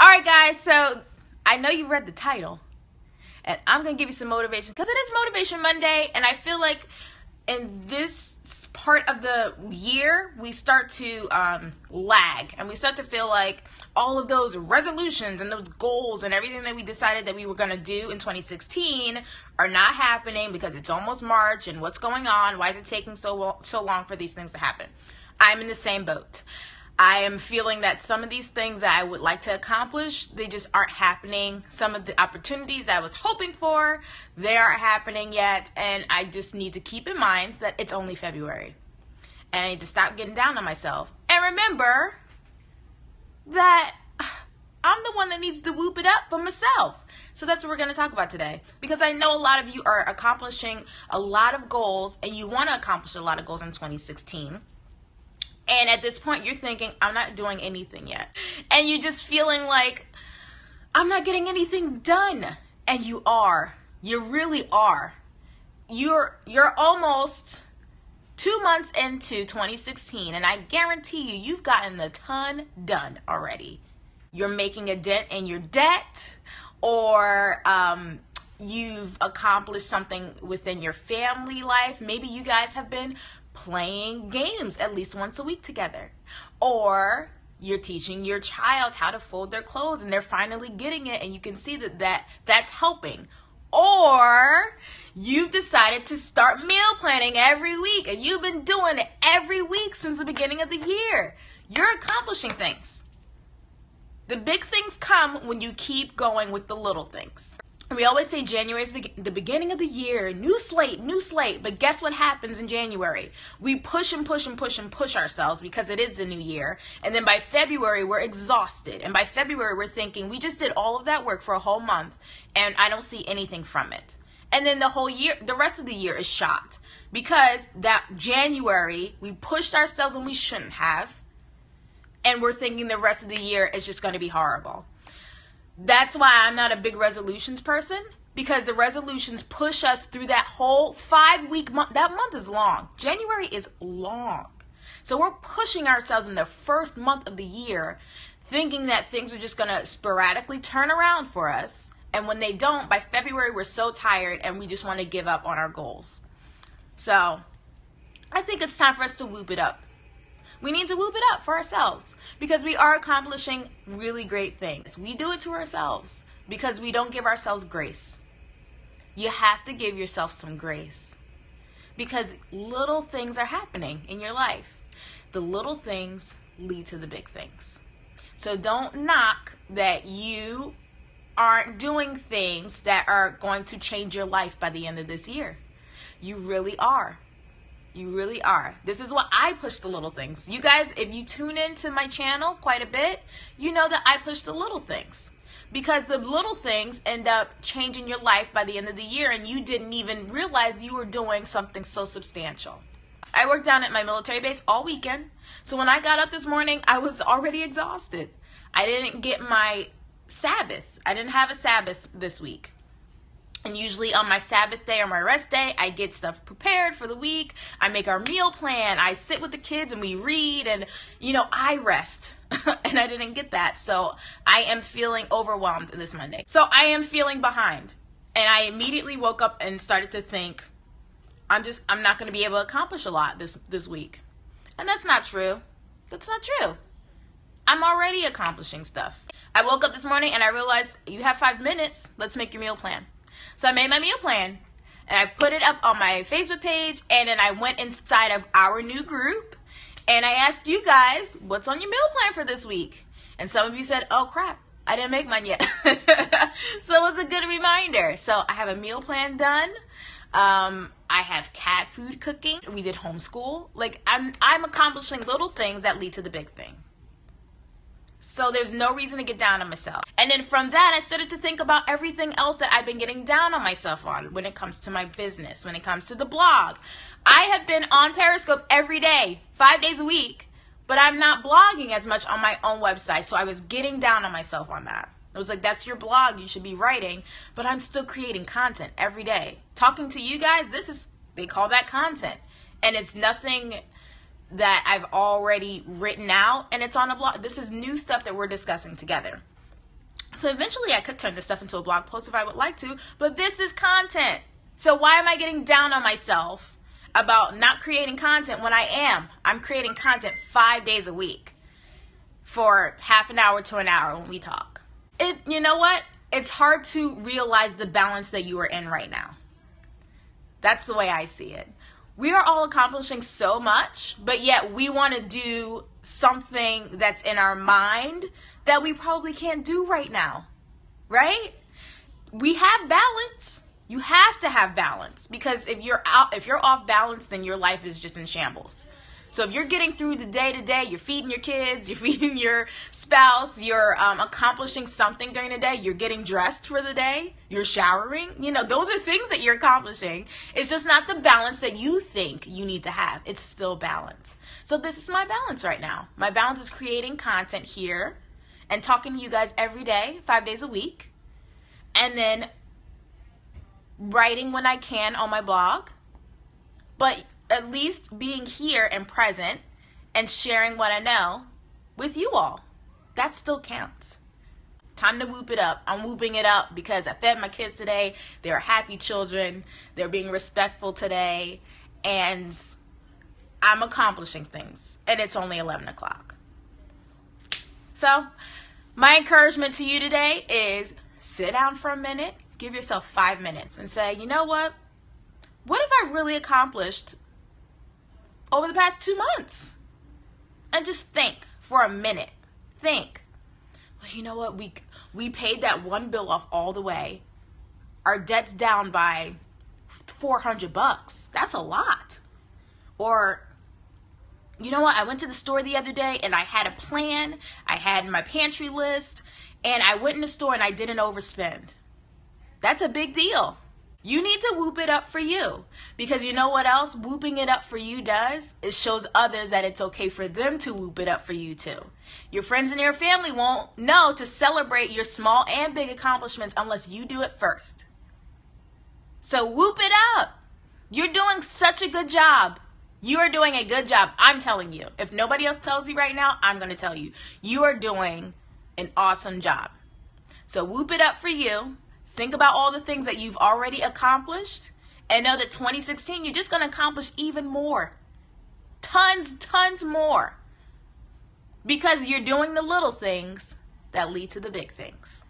All right, guys, so I know you read the title, and I'm going to give you some motivation because it is Motivation Monday, and I feel like in this part of the year, we start to lag, and we start to feel like all of those resolutions and those goals and everything that we decided that we were going to do in 2016 are not happening because it's almost March, and what's going on? Why is it taking so long for these things to happen? I'm in the same boat. I am feeling that some of these things that I would like to accomplish, they just aren't happening. Some of the opportunities that I was hoping for, they aren't happening yet. And I just need to keep in mind that it's only February. And I need to stop getting down on myself. And remember that I'm the one that needs to whoop it up for myself. So that's what we're going to talk about today. Because I know a lot of you are accomplishing a lot of goals, and you want to accomplish a lot of goals in 2016. And at this point, you're thinking, I'm not doing anything yet. And you're just feeling like, I'm not getting anything done. And you are. You really are. You're almost 2 months into 2016. And I guarantee you, you've gotten a ton done already. You're making a dent in your debt. Or you've accomplished something within your family life. Maybe you guys have been playing games at least once a week together, or you're teaching your child how to fold their clothes and they're finally getting it, and you can see that's helping. Or you've decided to start meal planning every week, and you've been doing it every week since the beginning of the year. You're accomplishing things. The big things come when you keep going with the little things. We always say January is the beginning of the year, new slate, but guess what happens in January? We push and push and push and push ourselves because it is the new year, and then by February we're exhausted, and by February we're thinking we just did all of that work for a whole month and I don't see anything from it. And then the whole year, the rest of the year is shot because that January we pushed ourselves when we shouldn't have, and we're thinking the rest of the year is just going to be horrible. That's why I'm not a big resolutions person, because the resolutions push us through that whole 5-week month. That month is long. January is long. So we're pushing ourselves in the first month of the year, thinking that things are just going to sporadically turn around for us. And when they don't, by February, we're so tired and we just want to give up on our goals. So I think it's time for us to whoop it up. We need to whoop it up for ourselves because we are accomplishing really great things. We do it to ourselves because we don't give ourselves grace. You have to give yourself some grace because little things are happening in your life. The little things lead to the big things. So don't knock that you aren't doing things that are going to change your life by the end of this year. You really are. You really are. This is why I push the little things. You guys, if you tune into my channel quite a bit, you know that I push the little things. Because the little things end up changing your life by the end of the year, and you didn't even realize you were doing something so substantial. I worked down at my military base all weekend. So when I got up this morning, I was already exhausted. I didn't get my Sabbath. I didn't have a Sabbath this week. And usually on my Sabbath day or my rest day, I get stuff prepared for the week. I make our meal plan. I sit with the kids and we read, and, I rest. And I didn't get that. So I am feeling overwhelmed this Monday. So I am feeling behind. And I immediately woke up and started to think, I'm not going to be able to accomplish a lot this week. And that's not true. That's not true. I'm already accomplishing stuff. I woke up this morning and I realized you have 5 minutes. Let's make your meal plan. So I made my meal plan, and I put it up on my Facebook page, and then I went inside of our new group, and I asked you guys, what's on your meal plan for this week? And some of you said, oh crap, I didn't make mine yet. So it was a good reminder. So I have a meal plan done. I have cat food cooking. We did homeschool. Like I'm accomplishing little things that lead to the big thing. So there's no reason to get down on myself. And then from that, I started to think about everything else that I've been getting down on myself on when it comes to my business, when it comes to the blog. I have been on Periscope every day, 5 days a week, but I'm not blogging as much on my own website. So I was getting down on myself on that. I was like, that's your blog, you should be writing, but I'm still creating content every day. Talking to you guys, they call that content. And it's nothing that I've already written out, and it's on a blog. This is new stuff that we're discussing together. So eventually I could turn this stuff into a blog post if I would like to, but this is content. So why am I getting down on myself about not creating content when I'm creating content 5 days a week for half an hour to an hour when we talk. You know what? It's hard to realize the balance that you are in right now. That's the way I see it. We are all accomplishing so much, but yet we want to do something that's in our mind that we probably can't do right now, right? We have balance. You have to have balance, because if you're off balance, then your life is just in shambles. So if you're getting through the day to day, you're feeding your kids, you're feeding your spouse, you're accomplishing something during the day, you're getting dressed for the day, you're showering, those are things that you're accomplishing. It's just not the balance that you think you need to have. It's still balance. So this is my balance right now. My balance is creating content here and talking to you guys every day, 5 days a week, and then writing when I can on my blog, but at least being here and present and sharing what I know with you all. That still counts. Time to whoop it up. I'm whooping it up because I fed my kids today. They're happy children. They're being respectful today. And I'm accomplishing things. And it's only 11 o'clock. So my encouragement to you today is sit down for a minute. Give yourself 5 minutes and say, you know what? What have I really accomplished over the past 2 months? And just think for a minute. Think. Well, you know what? We paid that one bill off all the way. Our debt's down by $400. That's a lot. Or, you know what? I went to the store the other day and I had a plan. I had my pantry list, and I went in the store and I didn't overspend. That's a big deal. You need to whoop it up for you, because you know what else whooping it up for you does? It shows others that it's okay for them to whoop it up for you too. Your friends and your family won't know to celebrate your small and big accomplishments unless you do it first. So whoop it up. You're doing such a good job. You are doing a good job. I'm telling you. If nobody else tells you right now, I'm going to tell you. You are doing an awesome job. So whoop it up for you. Think about all the things that you've already accomplished, and know that 2016, you're just going to accomplish even more. Tons more. Because you're doing the little things that lead to the big things.